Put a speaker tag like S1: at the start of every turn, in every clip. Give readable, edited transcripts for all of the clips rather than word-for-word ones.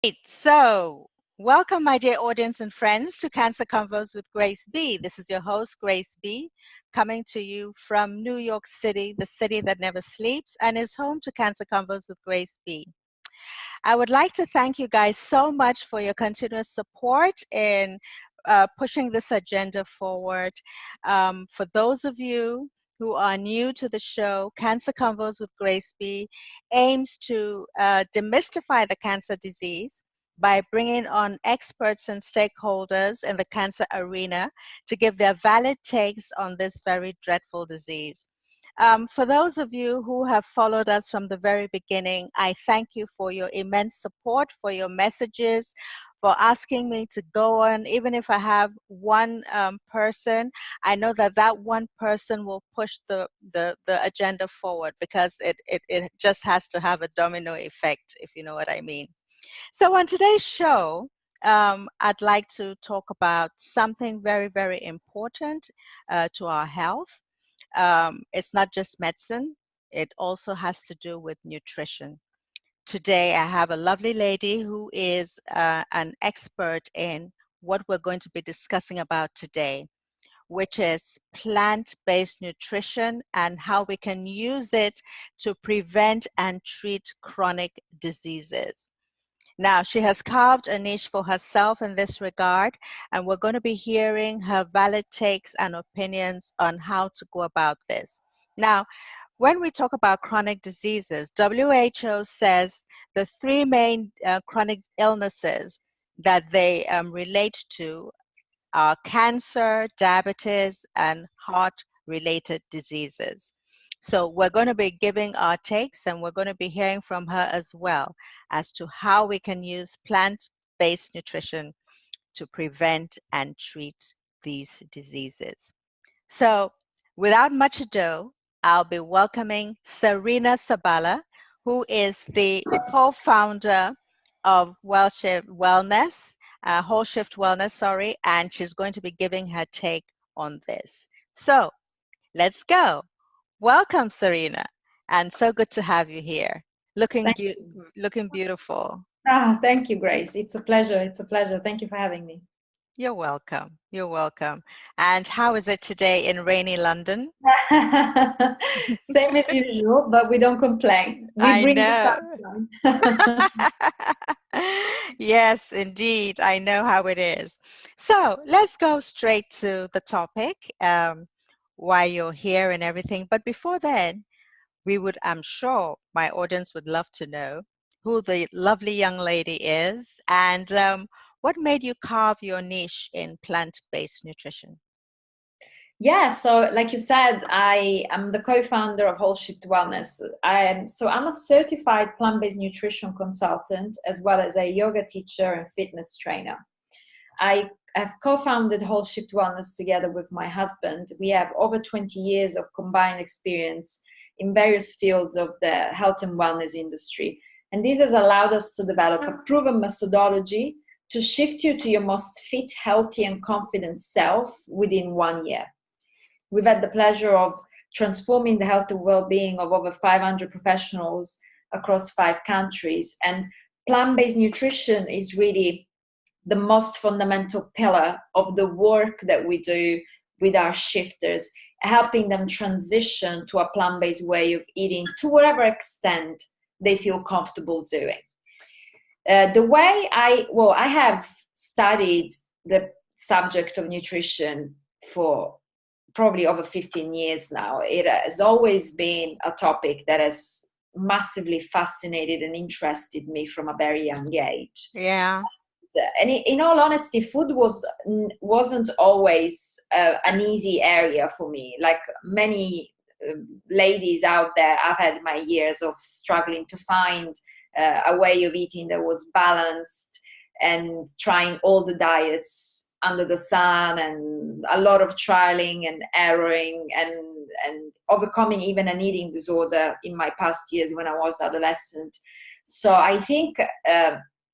S1: Right, so welcome, my dear audience and friends, to Cancer Convos with Grace B. This is your host, Grace B, coming to you from New York City, the city that never sleeps, and is home to Cancer Convos with Grace B. I would like to thank you guys so much for your continuous support in pushing this agenda forward. For those of you who are new to the show, Cancer Convos with Grace B aims to demystify the cancer disease by bringing on experts and stakeholders in the cancer arena to give their valid takes on this very dreadful disease. For those of you who have followed us from the very beginning, I thank you for your immense support, for your messages, for asking me to go on. Even if I have one person, I know that that one person will push the agenda forward because it just has to have a domino effect, if you know what I mean. So on today's show, I'd like to talk about something very, very important to our health. It's not just medicine, it also has to do with nutrition. Today, I have a lovely lady who is an expert in what we're going to be discussing about today, which is plant-based nutrition and how we can use it to prevent and treat chronic diseases. Now, she has carved a niche for herself in this regard, and we're going to be hearing her valid takes and opinions on how to go about this. Now, when we talk about chronic diseases, WHO says the three main chronic illnesses that they relate to are cancer, diabetes, and heart-related diseases. So we're going to be giving our takes and we're going to be hearing from her as well as to how we can use plant-based nutrition to prevent and treat these diseases. So without much ado, I'll be welcoming Serena Sabala, who is the co-founder of Wholeshift Wellness, sorry, and she's going to be giving her take on this. So let's go. Welcome, Serena, and so good to have you here.
S2: Thank you.
S1: Looking beautiful.
S2: Thank you, Grace. It's a pleasure. It's a pleasure. Thank you for having me.
S1: You're welcome. You're welcome. And how is it today in rainy London?
S2: Same as usual, but we don't complain. We
S1: I
S2: bring the
S1: know.
S2: sunshine.
S1: Yes, indeed. I know how it is. So let's go straight to the topic, why you're here and everything. But before then, I'm sure my audience would love to know who the lovely young lady is and what made you carve your niche in plant-based nutrition.
S2: Yeah, so like you said, I am the co-founder of Wholeshift Wellness. I'm a certified plant-based nutrition consultant as well as a yoga teacher and fitness trainer. I have co-founded Wholeshift Wellness together with my husband. We have over 20 years of combined experience in various fields of the health and wellness industry. And this has allowed us to develop a proven methodology to shift you to your most fit, healthy, and confident self within 1 year. We've had the pleasure of transforming the health and well-being of over 500 professionals across 5 countries. And plant-based nutrition is really the most fundamental pillar of the work that we do with our shifters, helping them transition to a plant-based way of eating to whatever extent they feel comfortable doing. I have studied the subject of nutrition for probably over 15 years now. It has always been a topic that has massively fascinated and interested me from a very young age.
S1: Yeah.
S2: And in all honesty, food wasn't always an easy area for me. Like many ladies out there, I've had my years of struggling to find a way of eating that was balanced and trying all the diets under the sun and a lot of trialing and erroring and overcoming even an eating disorder in my past years when I was adolescent. So I think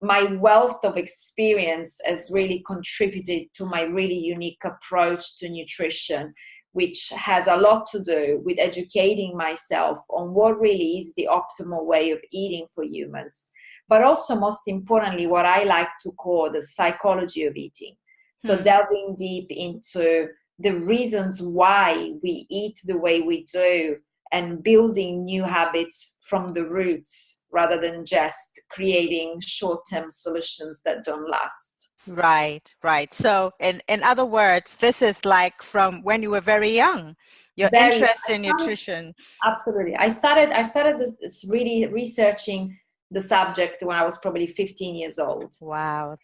S2: my wealth of experience has really contributed to my really unique approach to nutrition, which has a lot to do with educating myself on what really is the optimal way of eating for humans. but also most importantly, what I like to call the psychology of eating. So
S1: Hmm.
S2: delving deep into the reasons why we eat the way we do, and building new habits from the roots rather than just creating short-term solutions that don't last.
S1: Right, right. So in other words, this is like from when you were very young, your
S2: Very,
S1: interest in nutrition.
S2: absolutely. I started this really researching the subject when I was probably 15 years old,
S1: Wow.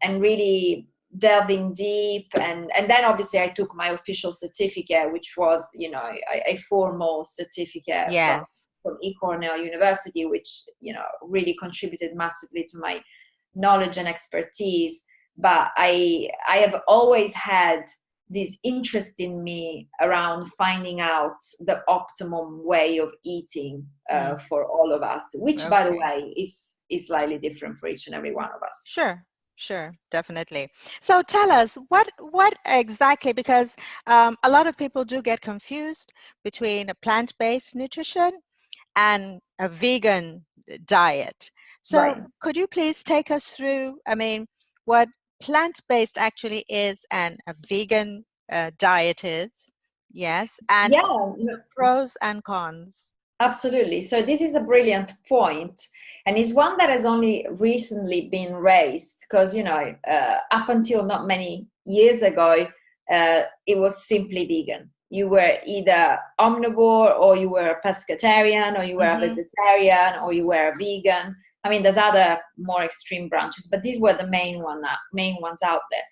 S2: and really delving deep, and then obviously I took my official certificate, which was, a formal certificate from
S1: Yes.
S2: Cornell University, which, really contributed massively to my knowledge and expertise. But I have always had this interest in me around finding out the optimum way of eating for all of us, which, by the
S1: Okay.
S2: way, is slightly different for each and every one of us.
S1: Sure. Sure, definitely. So tell us what exactly, because a lot of people do get confused between a plant-based nutrition and a vegan diet. So
S2: Right.
S1: could you please take us through, I mean, what plant-based actually is and a vegan diet is? Yes, and
S2: Yeah,
S1: pros and cons.
S2: absolutely. So this is a brilliant point, and it's one that has only recently been raised because, up until not many years ago, it was simply vegan. You were either omnivore, or you were a pescatarian, or you were a
S1: Mm-hmm.
S2: vegetarian, or you were a vegan. I mean, there's other more extreme branches, but these were the main ones out there.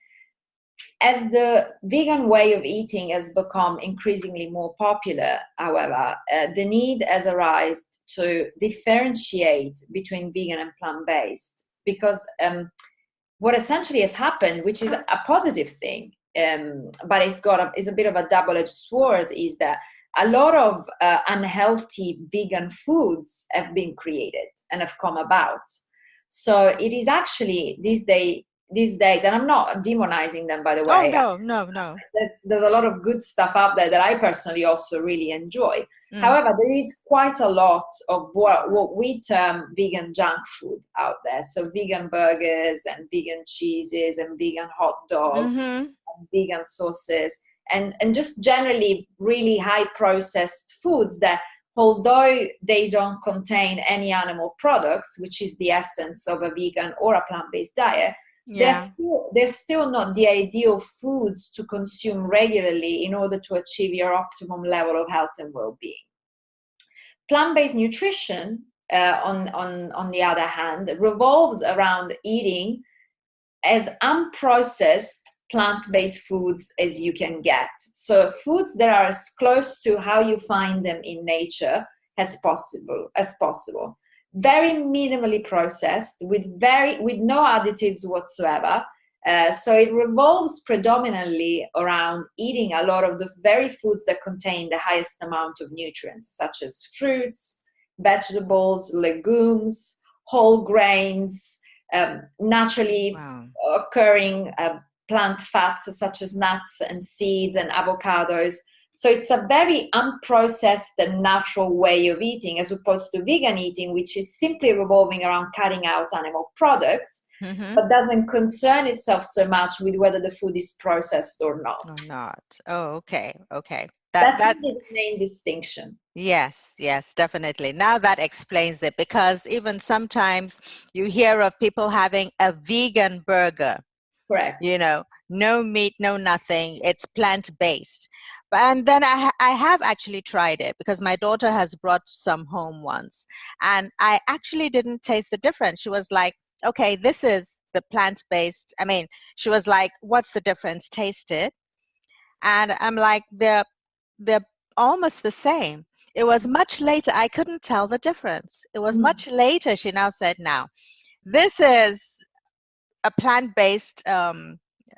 S2: As the vegan way of eating has become increasingly more popular, however, the need has arisen to differentiate between vegan and plant-based, because what essentially has happened, which is a positive thing, but it's a bit of a double-edged sword, is that a lot of unhealthy vegan foods have been created and have come about. So it is actually these days, and I'm not demonizing them, by the
S1: Oh,
S2: way.
S1: no, no, no.
S2: There's a lot of good stuff out there that I personally also really enjoy.
S1: Mm.
S2: However, there is quite a lot of what we term vegan junk food out there. So vegan burgers and vegan cheeses and vegan hot dogs
S1: Mm-hmm.
S2: and vegan sauces, and just generally really high processed foods that, although they don't contain any animal products, which is the essence of a vegan or a plant-based diet,
S1: Yeah.
S2: they're still not the ideal foods to consume regularly in order to achieve your optimum level of health and well-being. Plant-based nutrition, on the other hand, revolves around eating as unprocessed plant-based foods as you can get. So foods that are as close to how you find them in nature as possible. Very minimally processed, with no additives whatsoever. So it revolves predominantly around eating a lot of the very foods that contain the highest amount of nutrients, such as fruits, vegetables, legumes, whole grains, naturally
S1: Wow.
S2: occurring plant fats such as nuts and seeds and avocados. So it's a very unprocessed and natural way of eating, as opposed to vegan eating, which is simply revolving around cutting out animal products,
S1: Mm-hmm.
S2: but doesn't concern itself so much with whether the food is processed or not.
S1: Or not. Oh, okay. Okay.
S2: That's
S1: That
S2: really the main distinction.
S1: Yes, yes, definitely. Now that explains it, because even sometimes you hear of people having a vegan burger,
S2: Correct.
S1: no meat, no nothing. It's plant-based. And then I have actually tried it because my daughter has brought some home once, and I actually didn't taste the difference. She was like, okay, this is the plant-based. I mean, she was like, what's the difference? Taste it. And I'm like, they're almost the same. It was much later. I couldn't tell the difference. It was
S2: Mm.
S1: much later. She now said, now, this is a plant-based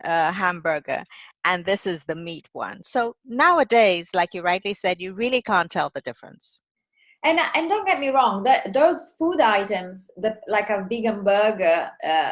S1: hamburger, and this is the meat one. So nowadays, like you rightly said, you really can't tell the difference.
S2: And don't get me wrong, that those food items, like a vegan burger,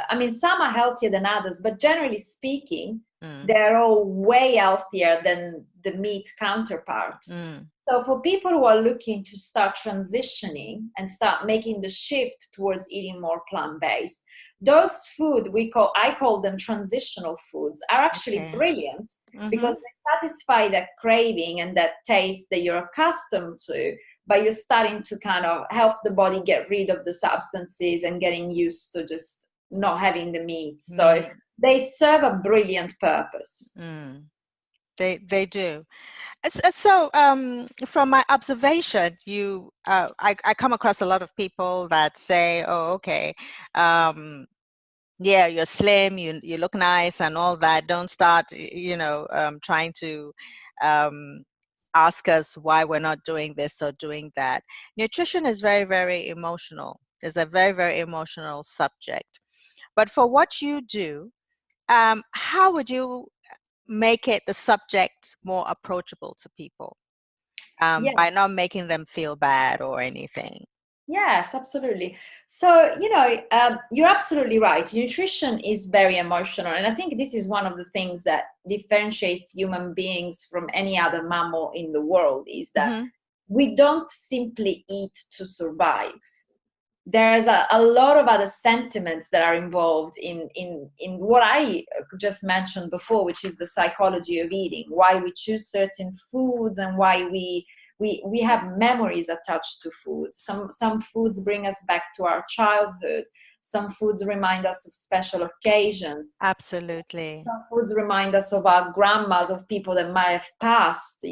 S2: I mean, some are healthier than others, but generally speaking,
S1: Mm,
S2: they're all way healthier than the meat counterpart.
S1: mm,
S2: So for people who are looking to start transitioning and start making the shift towards eating more plant-based, those food I call them transitional foods, are actually
S1: Okay.
S2: brilliant
S1: Mm-hmm.
S2: because they satisfy that craving and that taste that you're accustomed to, but you're starting to kind of help the body get rid of the substances and getting used to just not having the meat. So
S1: Meat.
S2: they serve a brilliant purpose.
S1: Mm. They do. So, from my observation, I come across a lot of people that say, "Oh, okay, um, yeah, you're slim, you look nice, and all that. Don't start, trying to um, ask us why we're not doing this or doing that." Nutrition is very, very emotional. It's a very, very emotional subject. But for what you do, how would you make it the subject more approachable to people,
S2: Yeah.
S1: by not making them feel bad or anything?
S2: Yes, absolutely. So, you're absolutely right. Nutrition is very emotional. And I think this is one of the things that differentiates human beings from any other mammal in the world, is that
S1: Hmm.
S2: we don't simply eat to survive. There's a lot of other sentiments that are involved in what I just mentioned before, which is the psychology of eating, why we choose certain foods and why we have memories attached to foods. Some foods bring us back to our childhood. Some foods remind us of special occasions.
S1: Absolutely.
S2: Some foods remind us of our grandmas, of people that might have passed.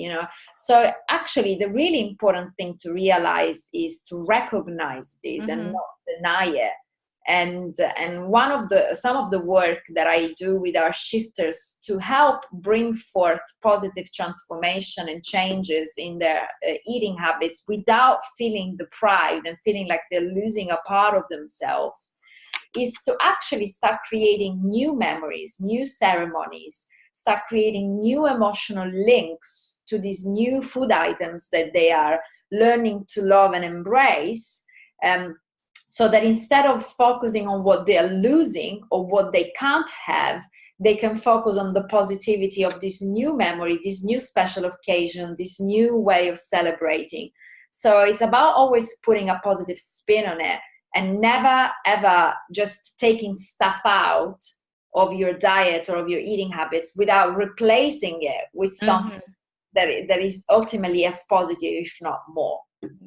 S2: So actually, the really important thing to realize is to recognize this and
S1: Hmm.
S2: not deny it. And some of the work that I do with our shifters to help bring forth positive transformation and changes in their eating habits without feeling deprived and feeling like they're losing a part of themselves, is to actually start creating new memories, new ceremonies, start creating new emotional links to these new food items that they are learning to love and embrace. So that instead of focusing on what they are losing or what they can't have, they can focus on the positivity of this new memory, this new special occasion, this new way of celebrating. So it's about always putting a positive spin on it and never ever just taking stuff out of your diet or of your eating habits without replacing it with something
S1: Hmm.
S2: that is ultimately as positive, if not more.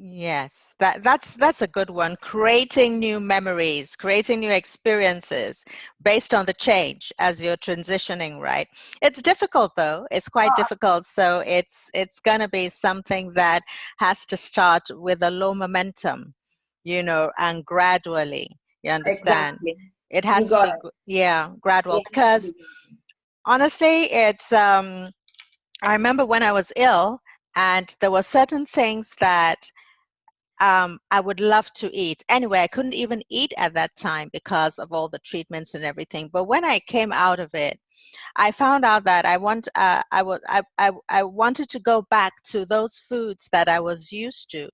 S1: Yes, that's a good one. Creating new memories, creating new experiences based on the change as you're transitioning, right? It's difficult though. It's quite difficult. So it's gonna be something that has to start with a low momentum, and gradually. You understand?
S2: Exactly.
S1: It
S2: You
S1: has to
S2: got
S1: be,
S2: it.
S1: yeah, gradual,
S2: It has to
S1: because
S2: be.
S1: honestly, it's I remember when I was ill, and there were certain things that I would love to eat. Anyway, I couldn't even eat at that time because of all the treatments and everything. But when I came out of it, I found out that I wanted to go back to those foods that I was used to.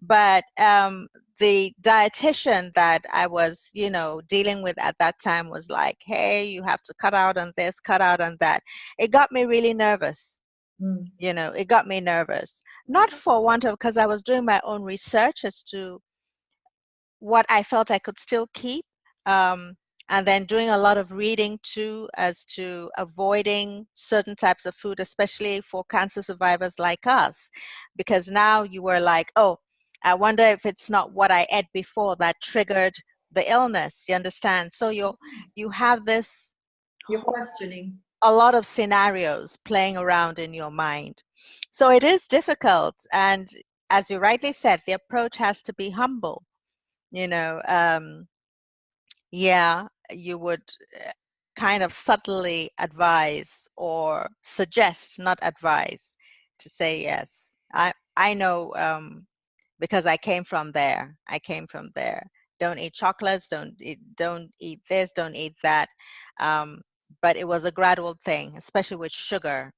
S1: But the dietitian that I was, dealing with at that time was like, "Hey, you have to cut out on this, cut out on that." It got me really nervous.
S2: Mm.
S1: It got me nervous, not for want of, because I was doing my own research as to what I felt I could still keep, um, and then doing a lot of reading too as to avoiding certain types of food, especially for cancer survivors like us, because now you were like, "Oh, I wonder if it's not what I ate before that triggered the illness." You understand? So you have this
S2: You're questioning.
S1: a lot of scenarios playing around in your mind. So it is difficult. And as you rightly said, the approach has to be humble. You know, yeah, you would kind of subtly advise or suggest, not advise, to say yes. I know, because I came from there. I came from there. Don't eat chocolates. Don't eat this. Don't eat that. Um, but it was a gradual thing, especially with sugar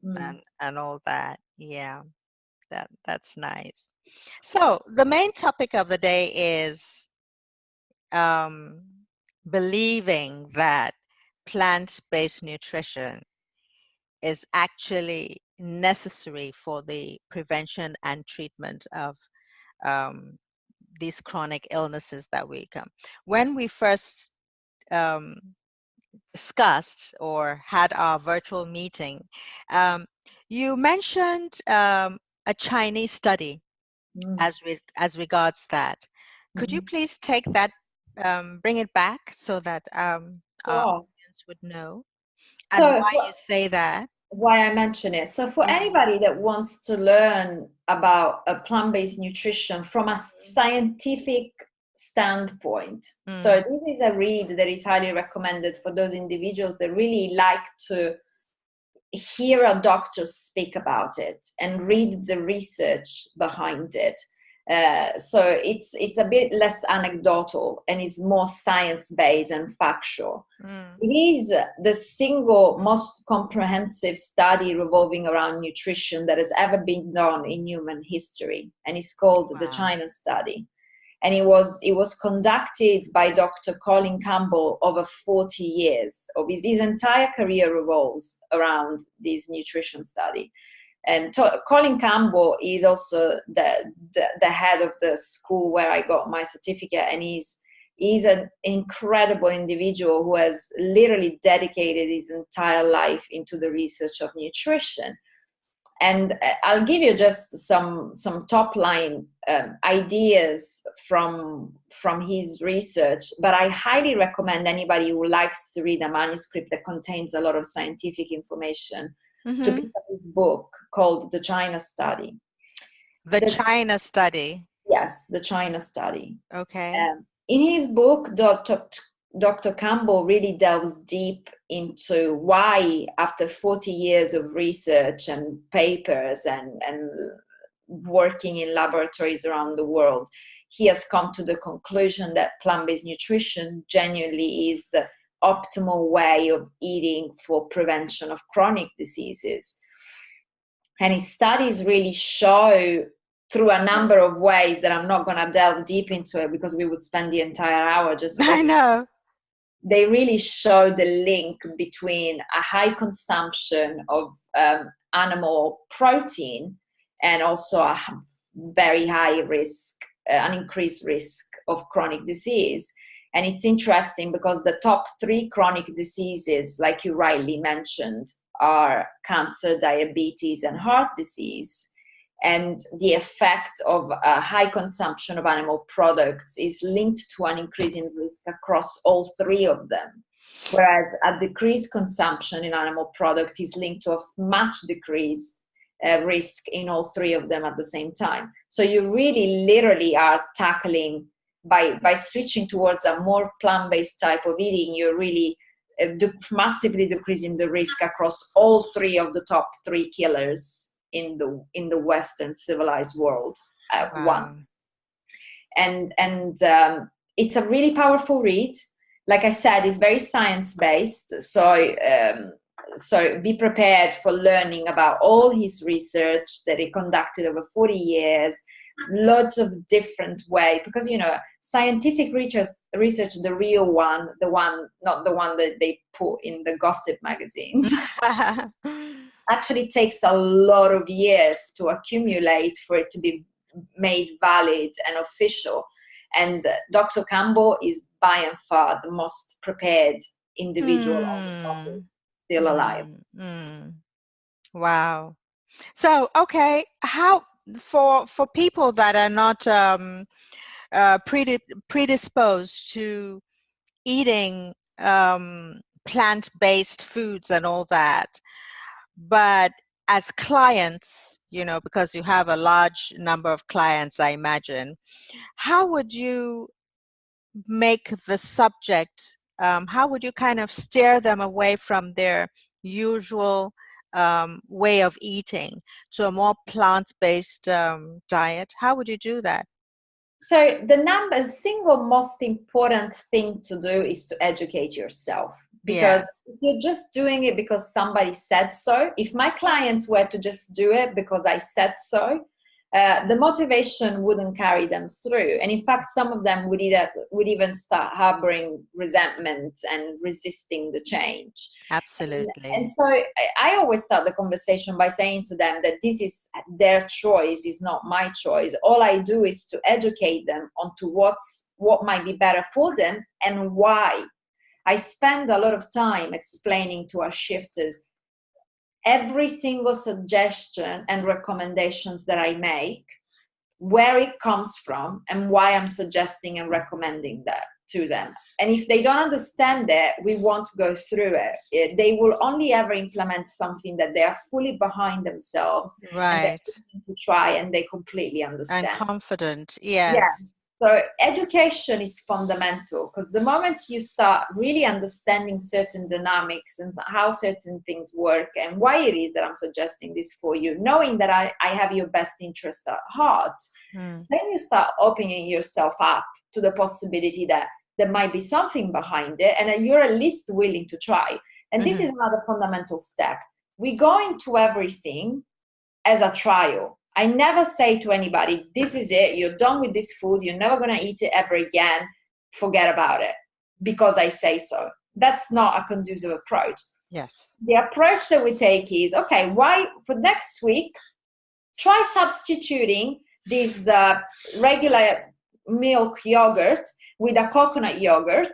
S2: Mm.
S1: and all that. Yeah, that's nice. So the main topic of the day is um, believing that plant-based nutrition is actually necessary for the prevention and treatment of um, these chronic illnesses that we come. When we first um, discussed or had our virtual meeting, um, you mentioned a Chinese study
S2: Mm.
S1: as regards that. Could you
S2: Mhm.
S1: please take that, bring it back so that our
S2: Sure.
S1: audience would know and
S2: So
S1: why you say that?
S2: why I mention it. So for
S1: Mm,
S2: anybody that wants to learn about a plant-based nutrition from a scientific standpoint, so
S1: mm,
S2: this is a read that is highly recommended for those individuals that really like to hear a doctor speak about it and read the research behind it. So it's a bit less anecdotal and is more science-based and factual.
S1: mm.
S2: It is the single most comprehensive study revolving around nutrition that has ever been done in human history, and it's called the
S1: Wow.
S2: China study. And it was conducted by Dr. Colin Campbell over 40 years. Of his entire career revolves around this nutrition study. And Colin Campbell is also the head of the school where I got my certificate, and he's an incredible individual who has literally dedicated his entire life into the research of nutrition. And I'll give you just some top line ideas from his research, but I highly recommend anybody who likes to read a manuscript that contains a lot of scientific information to
S1: Mm-hmm.
S2: pick up his book called The China Study.
S1: The
S2: The,
S1: China study.
S2: yes, The China Study.
S1: Okay.
S2: In his book, Dr. Campbell really delves deep into why, after 40 years of research and papers and working in laboratories around the world, he has come to the conclusion that plant-based nutrition genuinely is the optimal way of eating for prevention of chronic diseases. And his studies really show through a number of ways that I'm not going to delve deep into it because we would spend the entire hour just
S1: I
S2: talking.
S1: know.
S2: They really show the link between a high consumption of animal protein and also a very high risk, an increased risk of chronic disease. And it's interesting because the top 3 chronic diseases, like you rightly mentioned, are cancer, diabetes, and heart disease. And the effect of a high consumption of animal products is linked to an increase in risk across all 3 of them. Whereas a decreased consumption in animal product is linked to a much decreased risk in all 3 of them at the same time. So you really literally are tackling, by switching towards a more plant-based type of eating, you're really massively decreasing the risk across all 3 of the top 3 killers in the Western civilized world at
S1: Wow.
S2: once. And it's a really powerful read. Like I said, it's very science-based. So be prepared for learning about all his research that he conducted over 40 years, lots of different ways, because scientific research, the real one, not the one that they put in the gossip magazines, actually takes a lot of years to accumulate for it to be made valid and official. And Dr. Campbell is by and far the most prepared individual on the topic
S1: Mm,
S2: still alive.
S1: wow. So, okay, how for people that are not predisposed to eating plant-based foods and all that, but as clients, because you have a large number of clients, I imagine, how would you make the subject, how would you kind of steer them away from their usual way of eating to a more plant-based diet? How would you do that?
S2: So single most important thing to do is to educate yourself, because
S1: Yes.
S2: if you're just doing it because somebody said so, if my clients were to just do it because I said so, the motivation wouldn't carry them through. And in fact, some of them would even start harboring resentment and resisting the change. And
S1: Absolutely.
S2: so I always start the conversation by saying to them that this is their choice, is not my choice. All I do is to educate them onto what might be better for them and why. I spend a lot of time explaining to our shifters every single suggestion and recommendations that I make, where it comes from, and why I'm suggesting and recommending that to them. And if they don't understand that, we won't go through it. They will only ever implement something that they are fully behind themselves and they're
S1: Right.
S2: willing to try and they completely
S1: And
S2: understand.
S1: confident.
S2: Yeah.
S1: Yes.
S2: So education is fundamental, because the moment you start really understanding certain dynamics and how certain things work and why it is that I'm suggesting this for you, knowing that I have your best interest at heart,
S1: Mm.
S2: then you start opening yourself up to the possibility that there might be something behind it and that you're at least willing to try. And this
S1: Mm-hmm.
S2: is another fundamental step. We go into everything as a trial. I never say to anybody, this is it, you're done with this food, you're never going to eat it ever again, forget about it, because I say so. That's not a conducive approach.
S1: Yes.
S2: The approach that we take is, okay, why for next week, try substituting this regular milk yogurt with a coconut yogurt,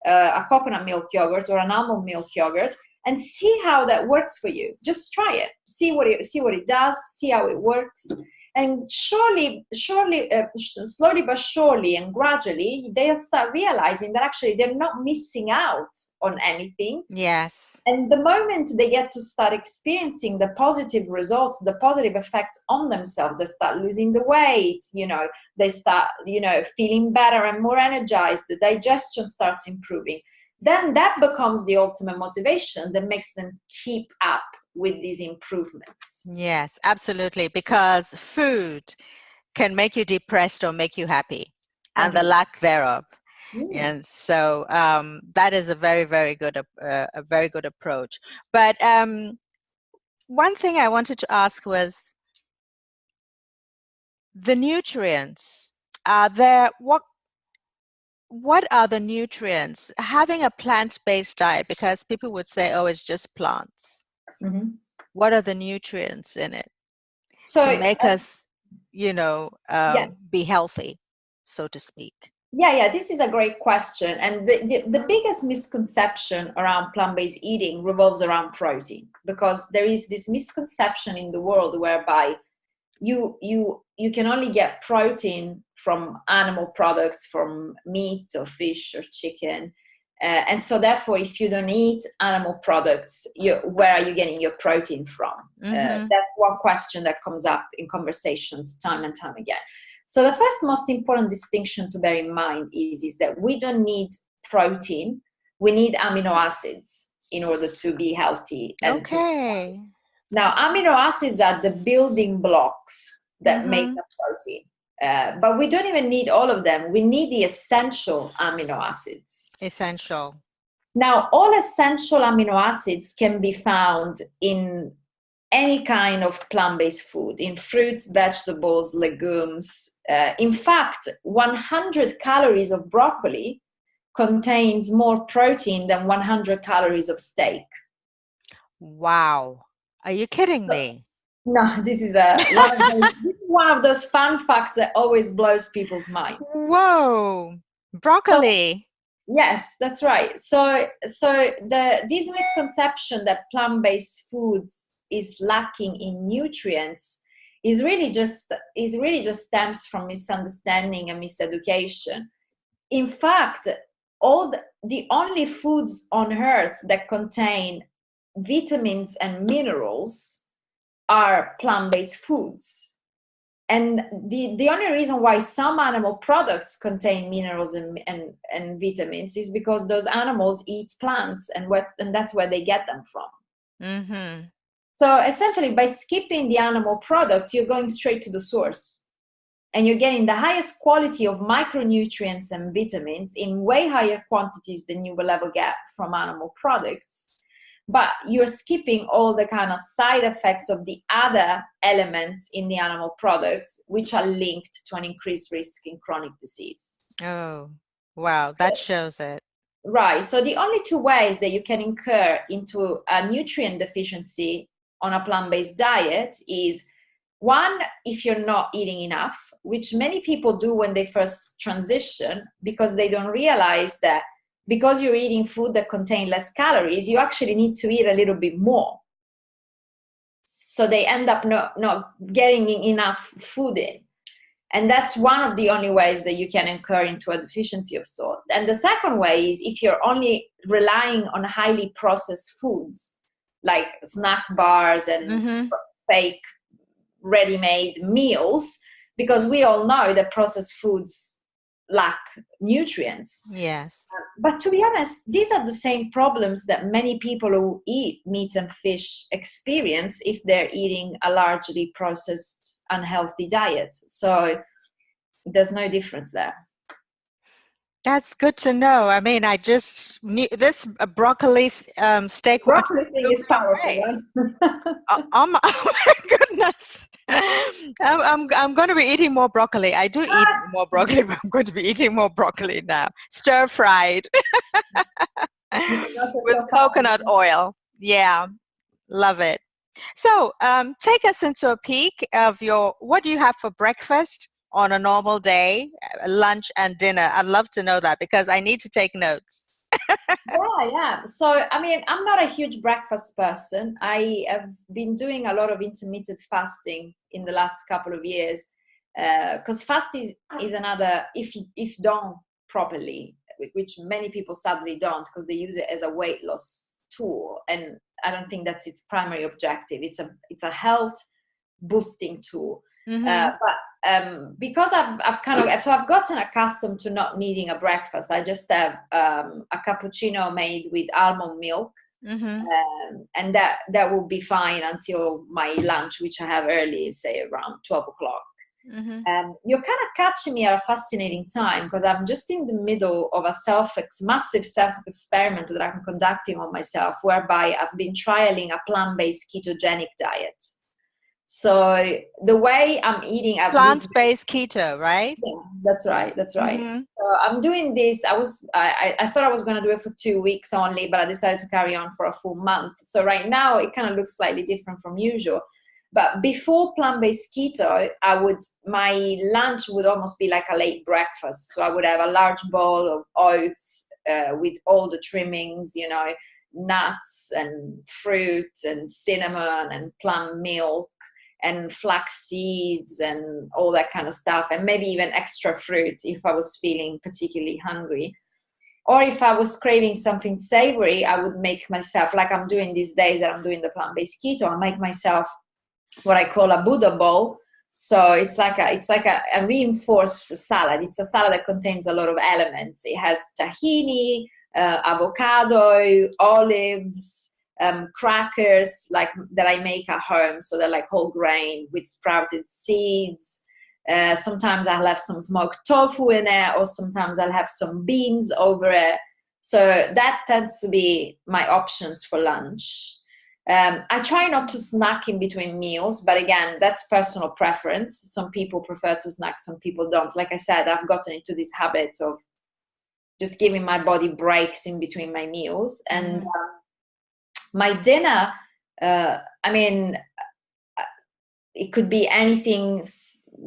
S2: a coconut milk yogurt or an almond milk yogurt, and see how that works for you. Just try it. See what it does. See how it works. And slowly but surely and gradually, they'll start realizing that actually they're not missing out on anything.
S1: Yes.
S2: And the moment they get to start experiencing the positive results, the positive effects on themselves, they start losing the weight, they start, feeling better and more energized, the digestion starts improving. Then that becomes the ultimate motivation that makes them keep up with these improvements.
S1: Yes, absolutely. Because food can make you depressed or make you happy, and the
S2: 100%.
S1: lack thereof.
S2: Mm.
S1: And so that is a very, very good, a very good approach. But one thing I wanted to ask was the nutrients. Are there what are the nutrients? Having a plant-based diet, because people would say, "Oh, it's just plants."
S2: Mm-hmm.
S1: What are the nutrients in it to
S2: So,
S1: make us,
S2: yeah.
S1: be healthy, so to speak?
S2: Yeah, this is a great question. And the biggest misconception around plant-based eating revolves around protein, because there is this misconception in the world whereby you can only get protein from animal products, from meat or fish or chicken. And so therefore, if you don't eat animal products, where are you getting your protein from?
S1: Mm-hmm.
S2: That's one question that comes up in conversations time and time again. So the first most important distinction to bear in mind is that we don't need protein, we need amino acids in order to be healthy and to survive.
S1: Okay.
S2: Now, amino acids are the building blocks that make
S1: Mm-hmm.
S2: a protein. But we don't even need all of them. We need the essential amino acids.
S1: Essential.
S2: Now, all essential amino acids can be found in any kind of plant-based food, in fruits, vegetables, legumes. In fact, 100 calories of broccoli contains more protein than 100 calories of steak.
S1: Wow. Are you kidding
S2: So,
S1: me?
S2: no, this is one of those fun facts that always blows people's mind.
S1: Whoa.
S2: So
S1: Broccoli.
S2: yes, that's right. So this misconception that plant-based foods is lacking in nutrients is really just stems from misunderstanding and miseducation. In fact, the only foods on earth that contain vitamins and minerals are plant-based foods. And the only reason why some animal products contain minerals and vitamins is because those animals eat plants, and that's where they get them from.
S1: Mm-hmm.
S2: So essentially, by skipping the animal product, you're going straight to the source. And you're getting the highest quality of micronutrients and vitamins in way higher quantities than you will ever get from animal products. but you're skipping all the kind of side effects of the other elements in the animal products, which are linked to an increased risk in chronic disease.
S1: Oh, wow, that shows it.
S2: Right. So the only two ways that you can incur into a nutrient deficiency on a plant-based diet is one, if you're not eating enough, which many people do when they first transition, because they don't realize that because you're eating food that contain less calories, you actually need to eat a little bit more. So they end up not getting enough food in. And that's one of the only ways that you can incur into a deficiency of salt. And the second way is if you're only relying on highly processed foods, like snack bars and fake ready-made meals, because we all know that processed foods lack nutrients.
S1: Yes.
S2: But to be honest, these are the same problems that many people who eat meat and fish experience if they're eating a largely processed, unhealthy diet. So there's no difference there.
S1: That's good to know. I mean, I just knew this broccoli steak.
S2: Broccoli thing is powerful, right?
S1: Oh my goodness. I'm going to be eating more broccoli. I do eat more broccoli, but I'm going to be eating more broccoli now. Stir fried with coconut oil. Yeah, love it. So take us into a peek of what do you have for breakfast on a normal day, lunch and dinner? I'd love to know that because I need to take notes.
S2: Yeah. So, I mean, I'm not a huge breakfast person. I have been doing a lot of intermittent fasting in the last couple of years because fast is another, if done properly, which many people sadly don't because they use it as a weight loss tool. And I don't think that's its primary objective. It's a health boosting tool. Because I've gotten accustomed to not needing a breakfast. I just have a cappuccino made with almond milk, and that will be fine until my lunch, which I have early, say around 12 o'clock. You're kind of catching me at a fascinating time because I'm just in the middle of a massive self-experiment that I'm conducting on myself, whereby I've been trialing a plant-based ketogenic diet. So the way I'm eating
S1: plant-based keto, right?
S2: Yeah, that's right. So I'm doing this. I thought I was going to do it for 2 weeks only, but I decided to carry on for a full month. So right now it kind of looks slightly different from usual. But before plant-based keto, my lunch would almost be like a late breakfast. So I would have a large bowl of oats with all the trimmings, nuts and fruit and cinnamon and plant milk and flax seeds and all that kind of stuff, and maybe even extra fruit if I was feeling particularly hungry. Or if I was craving something savory, I would make myself, like I'm doing these days that I'm doing the plant-based keto, I make myself what I call a Buddha bowl. So it's like a reinforced salad. It's a salad that contains a lot of elements. It has tahini, avocado, olives, crackers that I make at home, so they're like whole grain with sprouted seeds. Sometimes I'll have some smoked tofu in it, or sometimes I'll have some beans over it. So that tends to be my options for lunch. I try not to snack in between meals, but again, that's personal preference. Some people prefer to snack, some people don't. Like I said, I've gotten into this habit of just giving my body breaks in between my meals. And my dinner, it could be anything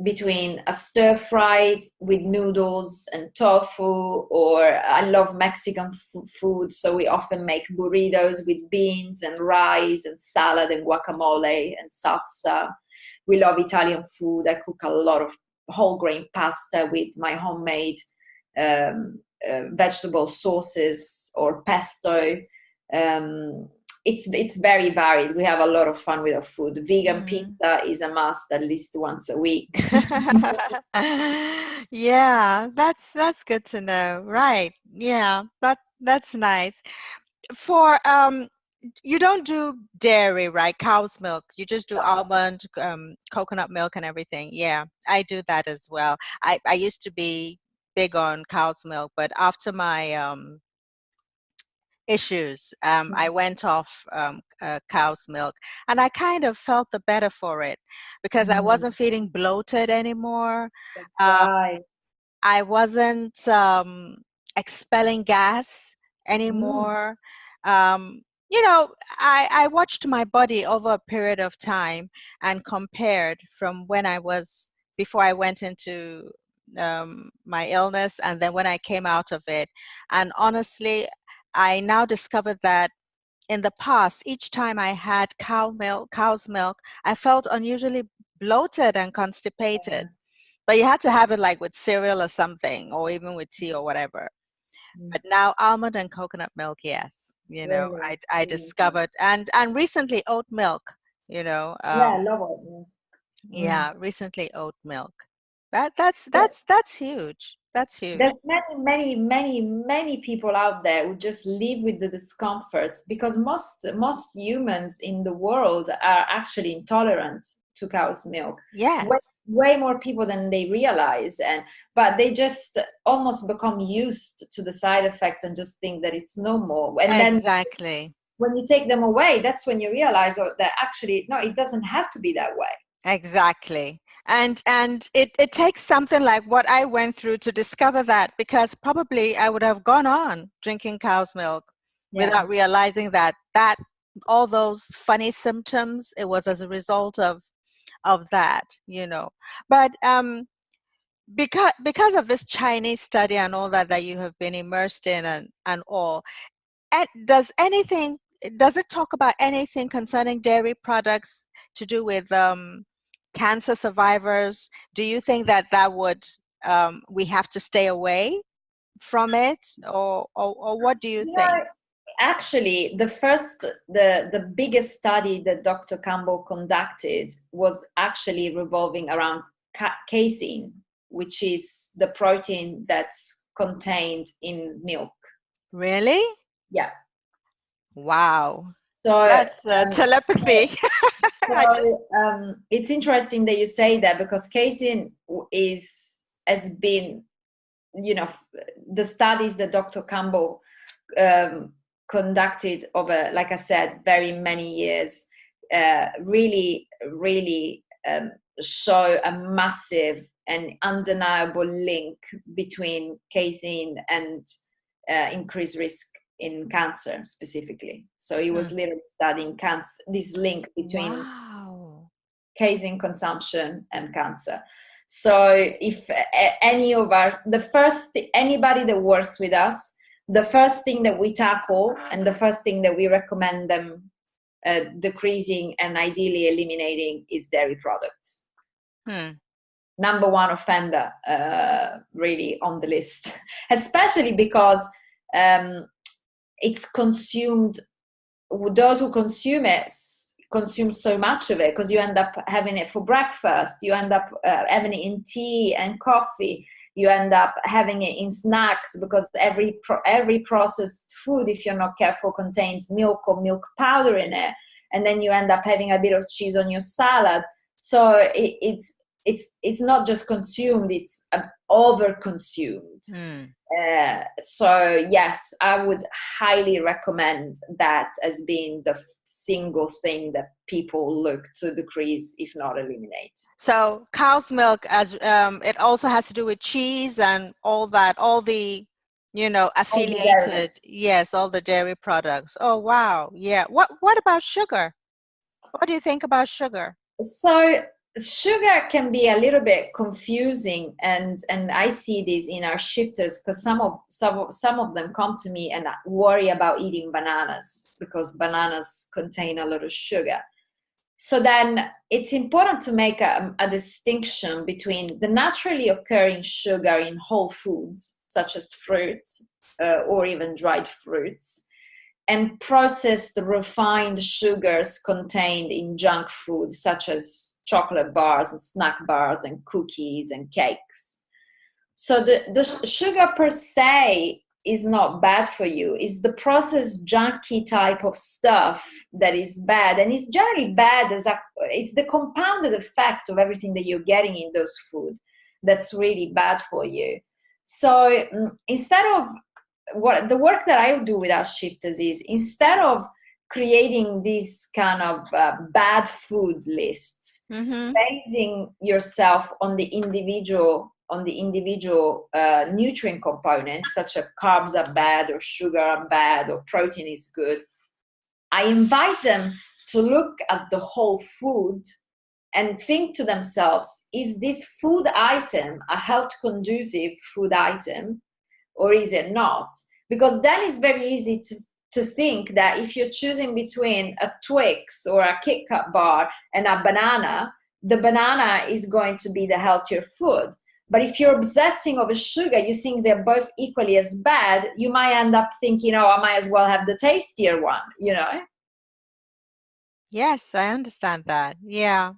S2: between a stir fry with noodles and tofu, or I love Mexican food, so we often make burritos with beans and rice and salad and guacamole and salsa. We love Italian food. I cook a lot of whole grain pasta with my homemade vegetable sauces or pesto. It's very varied. We have a lot of fun with our food. Vegan pizza is a must at least once a week.
S1: Yeah, that's good to know. Right. Yeah, that's nice. For you don't do dairy, right? Cow's milk. You just do almond, coconut milk and everything. Yeah, I do that as well. I used to be big on cow's milk, but after my issues. I went off cow's milk, and I kind of felt the better for it because I
S2: Mm,
S1: wasn't feeling bloated anymore.
S2: that's
S1: Um,
S2: right.
S1: I wasn't expelling gas
S2: Mm,
S1: anymore. Um, you know, I watched my body over a period of time and compared from when I was before I went into my illness and then when I came out of it. And honestly, I now discovered that in the past, each time I had cow's milk, I felt unusually bloated and constipated. But you had to have it like with cereal or something, or even with tea or whatever.
S2: mm,
S1: But now almond and coconut milk, yes.
S2: really,
S1: I
S2: really.
S1: discovered and recently oat milk, you know,
S2: Yeah, I love it. Yeah. Mm.
S1: yeah, recently oat milk. That's huge. That's huge.
S2: There's many people out there who just live with the discomfort because most humans in the world are actually intolerant to cow's milk. way,
S1: Yes,
S2: way more people than they realize, and but they just almost become used to the side effects and just think that it's normal, and then
S1: exactly.
S2: when you take them away, that's when you realize, oh, that actually no, it doesn't have to be that way.
S1: Exactly. And it takes something like what I went through to discover that because probably I would have gone on drinking cow's milk
S2: Yeah.
S1: without realizing that all those funny symptoms, it was as a result of that, you know. But because of this Chinese study and all that you have been immersed in and all, and does it talk about anything concerning dairy products to do with cancer survivors? Do you think that would we have to stay away from it, or what do you
S2: You know,
S1: think?
S2: actually, the biggest study that Dr. Campbell conducted was actually revolving around casein, which is the protein that's contained in milk.
S1: Really?
S2: Yeah.
S1: Wow.
S2: So,
S1: That's telepathy. I just
S2: it's interesting that you say that because casein has been, you know, the studies that Dr. Campbell um, conducted over, like I said, very many years, really show a massive and undeniable link between casein and increased risk in cancer specifically. So he was
S1: Hmm.
S2: literally studying cancer, this link between
S1: Wow.
S2: casein consumption and cancer. So if any of anybody that works with us, the first thing that we tackle and the first thing that we recommend them decreasing and ideally eliminating is dairy products.
S1: Hmm.
S2: Number one offender, really on the list, especially because it's consumed. Those who consume it consume so much of it because you end up having it for breakfast, you end up having it in tea and coffee, you end up having it in snacks because every processed food, if you're not careful, contains milk or milk powder in it, and then you end up having a bit of cheese on your salad. So it's not just consumed, it's over consumed.
S1: Hmm.
S2: So yes, I would highly recommend that as being the single thing that people look to decrease, if not eliminate.
S1: So cow's milk, as it also has to do with cheese and all that, all the,
S2: All the
S1: affiliated,
S2: derivatives.
S1: yes, all the dairy products. Oh, wow. Yeah. What about sugar? What do you think about sugar?
S2: So sugar can be a little bit confusing, and I see this in our shifters because some of them come to me and worry about eating bananas because bananas contain a lot of sugar. So then it's important to make a distinction between the naturally occurring sugar in whole foods, such as fruit or even dried fruits, and processed refined sugars contained in junk food, such as chocolate bars and snack bars and cookies and cakes. So the sugar per se is not bad for you. It's the processed junky type of stuff that is bad, and it's generally bad it's the compounded effect of everything that you're getting in those food that's really bad for you. So instead of what the work that I do with our shifters is, instead of creating these kind of bad food lists,
S1: Mm-hmm.
S2: basing yourself on the individual nutrient components, such as carbs are bad or sugar are bad or protein is good, I invite them to look at the whole food and think to themselves, is this food item a health conducive food item, or is it not? Because then it's very easy to think that if you're choosing between a Twix or a Kit Kat bar and a banana, the banana is going to be the healthier food. But if you're obsessing over sugar, you think they're both equally as bad, you might end up thinking, oh, I might as well have the tastier one, you know?
S1: Yes, I understand that. Yeah.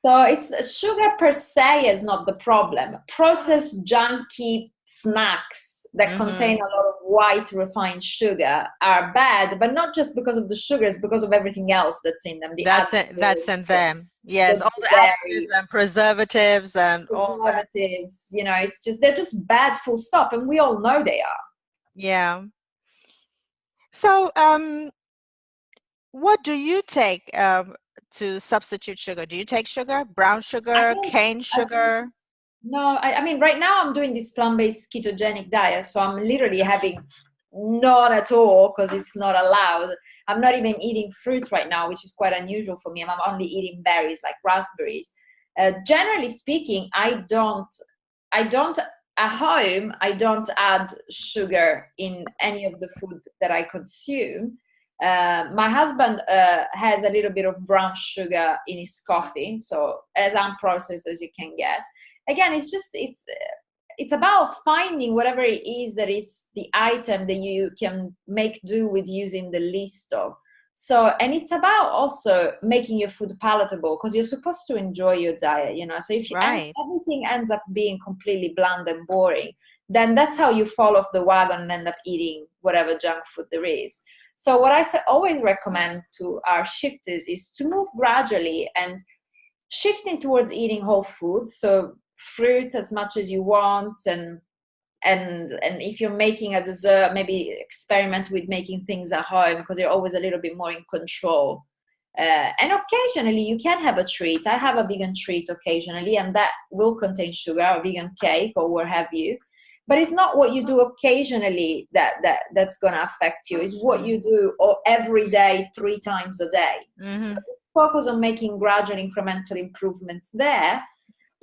S2: So it's sugar per se is not the problem. Processed junky snacks that contain
S1: Mm-hmm.
S2: a lot of white refined sugar are bad, but not just because of the sugar, it's because of everything else that's in them, the
S1: That's it. That's
S2: additives,
S1: in them. Yes,
S2: the
S1: all the
S2: dairy,
S1: additives and preservatives and all that.
S2: preservatives, you know, it's just, they're just bad full stop, and we all know they are.
S1: Yeah. So, what do you take to substitute sugar? Do you take sugar, brown
S2: I
S1: sugar,
S2: don't,
S1: cane
S2: I,
S1: sugar?
S2: no, I mean, right now I'm doing this plant-based ketogenic diet, so I'm literally having none at all because it's not allowed. I'm not even eating fruit right now, which is quite unusual for me. I'm only eating berries like raspberries. Generally speaking, I don't at home. I don't add sugar in any of the food that I consume. My husband has a little bit of brown sugar in his coffee, so as unprocessed as it can get. Again, it's about finding whatever it is that is the item that you can make do with using the least of. So, and it's about also making your food palatable, because you're supposed to enjoy your diet, you know. So if you and
S1: Right.
S2: everything ends up being completely bland and boring, then that's how you fall off the wagon and end up eating whatever junk food there is. So what always recommend to our shifters is to move gradually and shifting towards eating whole foods, so fruit as much as you want, and if you're making a dessert, maybe experiment with making things at home, because you're always a little bit more in control. And occasionally you can have a treat. I have a vegan treat occasionally, and that will contain sugar, a vegan cake or what have you. But it's not what you do occasionally that's going to affect you. It's what you do every day, 3 times a day. So
S1: Mm-hmm.
S2: focus on making gradual incremental improvements there,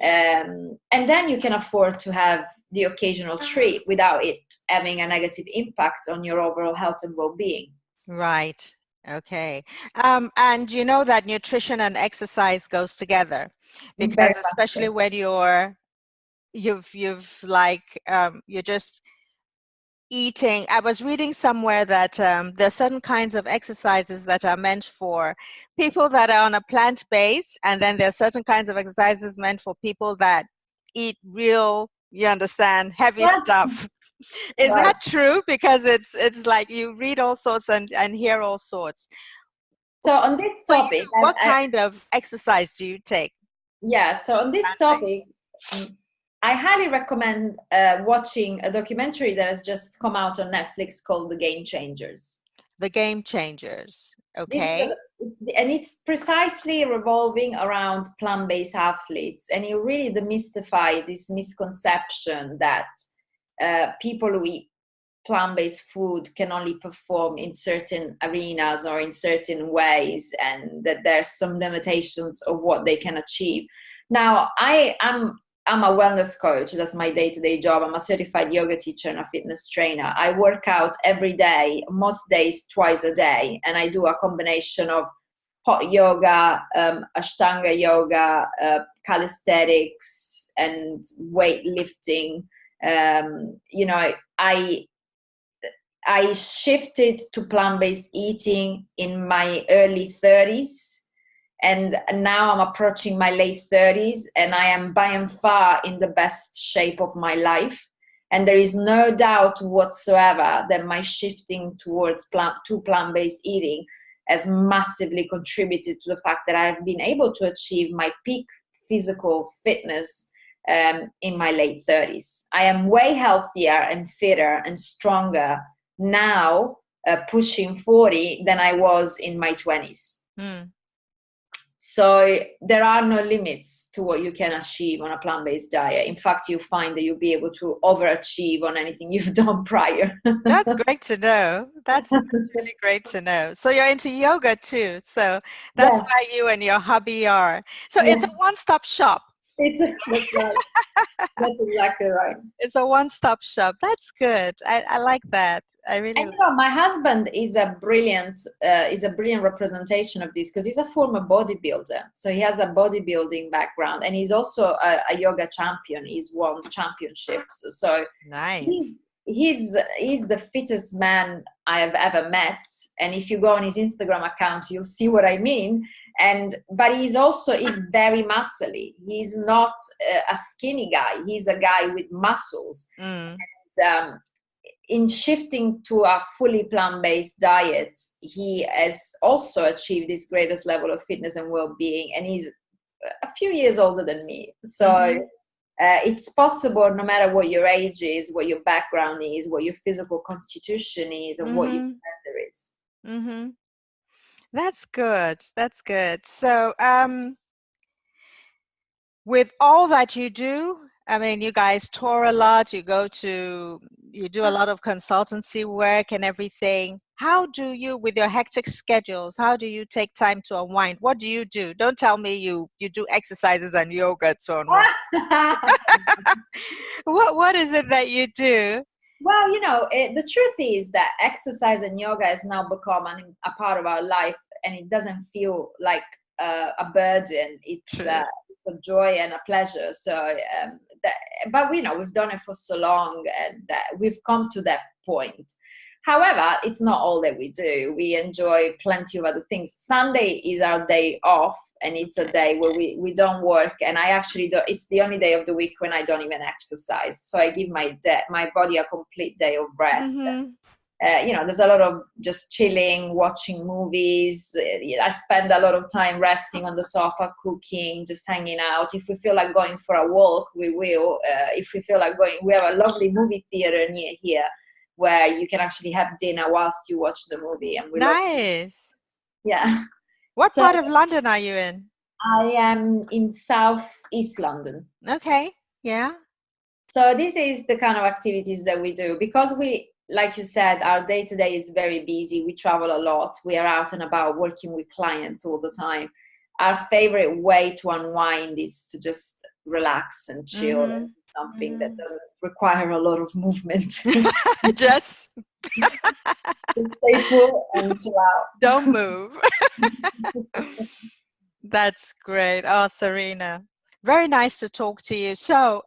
S2: and then you can afford to have the occasional treat without it having a negative impact on your overall health and well-being.
S1: Right. Okay. And you know that nutrition and exercise goes together,
S2: Very
S1: because
S2: much
S1: especially
S2: so.
S1: when you're just eating. I was reading somewhere that there are certain kinds of exercises that are meant for people that are on a plant base, and then there are certain kinds of exercises meant for people that eat real, you understand, heavy
S2: Yeah,
S1: stuff. Is
S2: right.
S1: that true? Because it's like you read all sorts and hear all sorts.
S2: So on this
S1: For you,
S2: topic,
S1: what kind of exercise do you take?
S2: yeah, so on this
S1: Plant-based?
S2: topic, mm, I highly recommend watching a documentary that has just come out on Netflix called The Game Changers.
S1: The Game Changers.
S2: This is
S1: Okay.
S2: and it's precisely revolving around plant-based athletes, and you really demystify this misconception that people who eat plant-based food can only perform in certain arenas or in certain ways, and that there's some limitations of what they can achieve. Now, I'm a wellness coach. That's my day-to-day job. I'm a certified yoga teacher and a fitness trainer. I work out every day, most days twice a day, and I do a combination of hot yoga, ashtanga yoga, calisthenics, and weightlifting. You know, I shifted to plant-based eating in my early 30s, and now I'm approaching my late 30s, and I am by and far in the best shape of my life. And there is no doubt whatsoever that my shifting towards plant-based eating has massively contributed to the fact that I have been able to achieve my peak physical fitness in my late 30s. I am way healthier and fitter and stronger now, pushing 40, than I was in my 20s. So there are no limits to what you can achieve on a plant-based diet. In fact, you find that you'll be able to overachieve on anything you've done prior.
S1: That's great to know. That's really great to know. So you're into yoga too. So that's
S2: Yeah,
S1: why you and your hubby are. So it's
S2: yeah,
S1: a one-stop shop.
S2: that's right. That's exactly right.
S1: It's a one-stop shop. That's good. I like that. I really
S2: And
S1: like.
S2: my husband is a brilliant representation of this, because he's a former bodybuilder. So he has a bodybuilding background, and he's also a yoga champion. He's won championships. So
S1: Nice.
S2: he, he's the fittest man I have ever met. And if you go on his Instagram account, you'll see what I mean. But he's very muscly. He's not a skinny guy. He's a guy with muscles. And, in shifting to a fully plant-based diet, he has also achieved his greatest level of fitness and well-being, and he's a few years older than me. So it's possible, no matter what your age is, what your background is, what your physical constitution is, and what your gender is.
S1: That's good. That's good. So with all that you do, I mean, you guys tour a lot, you do a lot of consultancy work and everything. How do you, with your hectic schedules, how do you take time to unwind? What do you do? Don't tell me you do exercises and yoga to unwind. What is it that you do?
S2: Well, the truth is that exercise and yoga has now become a part of our life, and it doesn't feel like a burden. It's a joy and a pleasure. So, but we've done it for so long, and we've come to that point. However, it's not all that we do. We enjoy plenty of other things. Sunday is our day off, and it's a day where we don't work. And I actually do. It's the only day of the week when I don't even exercise. So I give my body a complete day of rest. There's a lot of just chilling, watching movies. I spend a lot of time resting on the sofa, cooking, just hanging out. If we feel like going for a walk, we will. If we feel like going, we have a lovely movie theater near here where you can actually have dinner whilst you watch the movie. And we
S1: Nice.
S2: Yeah.
S1: What part of London are you in?
S2: I am in Southeast London.
S1: Okay. Yeah.
S2: So this is the kind of activities that we do, because like you said, our day-to-day is very busy. We travel a lot. We are out and about working with clients all the time. Our favorite way to unwind is to just relax and chill. Something that doesn't require a lot of movement.
S1: Just
S2: stay put and chill out.
S1: Don't move. That's great. Oh, Serena, very nice to talk to you. So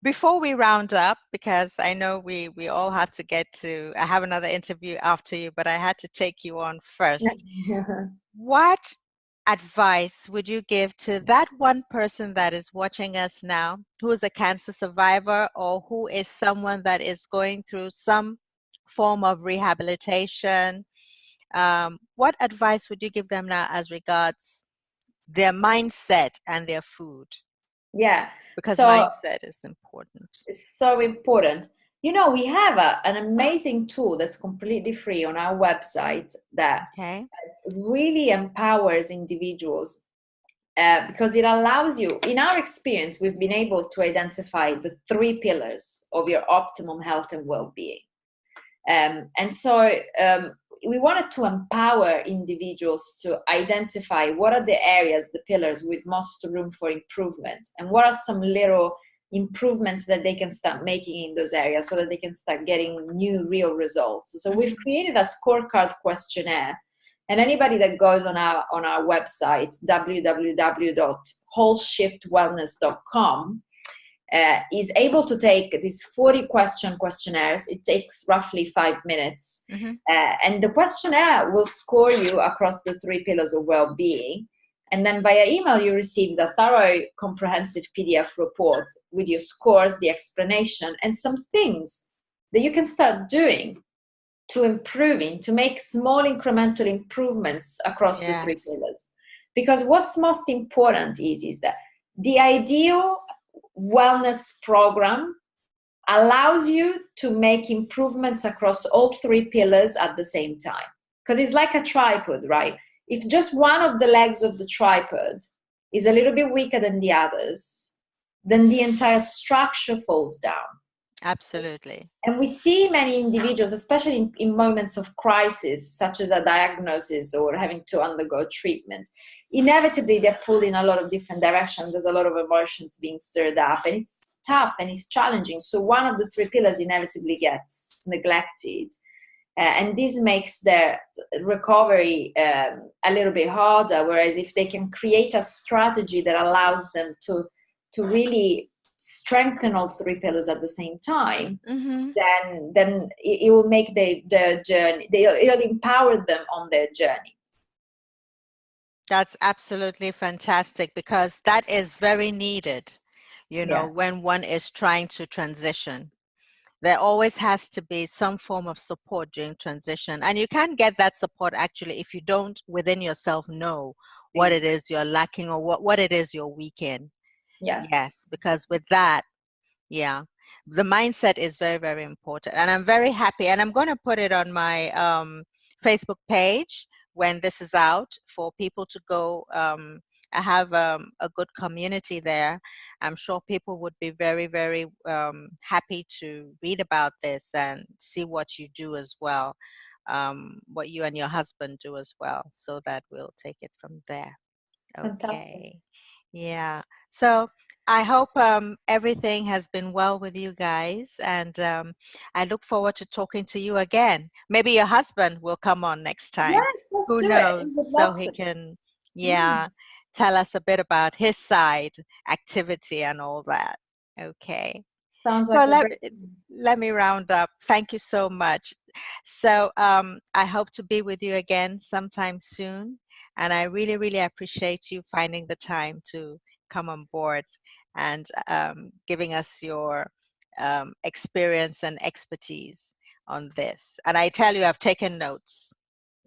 S1: before we round up, because I know we all have to I have another interview after you, but I had to take you on first. What advice would you give to that one person that is watching us now, who is a cancer survivor, or who is someone that is going through some form of rehabilitation? What advice would you give them now as regards their mindset and their food?
S2: Yeah,
S1: because mindset is important.
S2: It's so important. We have an amazing tool that's completely free on our website that really empowers individuals, because it allows you, in our experience, we've been able to identify the 3 pillars of your optimum health and well-being. And so we wanted to empower individuals to identify what are the areas, the pillars with most room for improvement, and what are some little improvements that they can start making in those areas so that they can start getting new real results. So we've created a scorecard questionnaire, and anybody that goes on our website, www.wholeshiftwellness.com, is able to take these 40 questionnaires. It takes roughly 5 minutes. And the questionnaire will score you across the 3 pillars of well-being. And then via email, you receive the thorough, comprehensive PDF report with your scores, the explanation, and some things that you can start doing to make small incremental improvements across the 3 pillars. Because what's most important is that the ideal wellness program allows you to make improvements across all three pillars at the same time. Because it's like a tripod, right? If just one of the legs of the tripod is a little bit weaker than the others, then the entire structure falls down.
S1: Absolutely.
S2: And we see many individuals, especially in moments of crisis, such as a diagnosis or having to undergo treatment, inevitably they're pulled in a lot of different directions. There's a lot of emotions being stirred up, and it's tough and it's challenging. So one of the three pillars inevitably gets neglected. And this makes their recovery a little bit harder. Whereas if they can create a strategy that allows them to really strengthen all three pillars at the same time,
S1: Mm-hmm.
S2: then it will make the journey, it'll empower them on their journey.
S1: That's absolutely fantastic, because that is very needed,
S2: Yeah.
S1: when one is trying to transition. There always has to be some form of support during transition. And you can get that support actually if you don't within yourself know what it is you're lacking, or what it is you're weak in.
S2: Yes.
S1: Yes, because with that, yeah, the mindset is very, very important. And I'm very happy. And I'm going to put it on my Facebook page when this is out for people to go. I have a good community there. I'm sure people would be very, very happy to read about this and see what you do as well, what you and your husband do as well, so that we'll take it from there.
S2: Fantastic.
S1: Okay. Yeah. So I hope everything has been well with you guys, and I look forward to talking to you again. Maybe your husband will come on next time.
S2: Yes, let's
S1: Who
S2: do it. I
S1: knows?
S2: would
S1: So
S2: love
S1: he
S2: to.
S1: can,
S2: Mm,
S1: yeah, tell us a bit about his side, activity, and all that. Okay.
S2: sounds
S1: So
S2: like a great plan.
S1: let me round up. Thank you so much. So I hope to be with you again sometime soon. And I really, really appreciate you finding the time to come on board and giving us your experience and expertise on this. And I tell you, I've taken notes.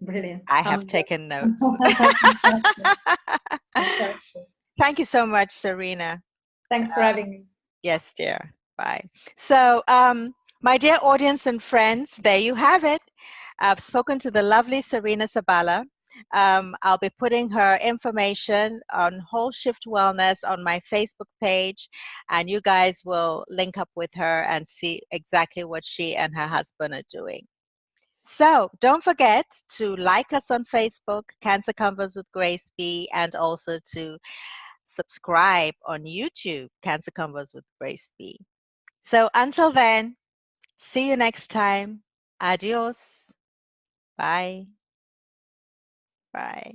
S2: Brilliant.
S1: I have
S2: Sounds
S1: taken
S2: good.
S1: notes.
S2: Fantastic. Fantastic.
S1: Thank you so much, Serena.
S2: Thanks for having me.
S1: Yes, dear. Bye. So, my dear audience and friends, there you have it. I've spoken to the lovely Serena Sabala. I'll be putting her information on Wholeshift Wellness on my Facebook page, and you guys will link up with her and see exactly what she and her husband are doing. So don't forget to like us on Facebook, Cancer Convos with Grace B, and also to subscribe on YouTube, Cancer Convos with Grace B. So until then, see you next time. Adios. Bye. Bye.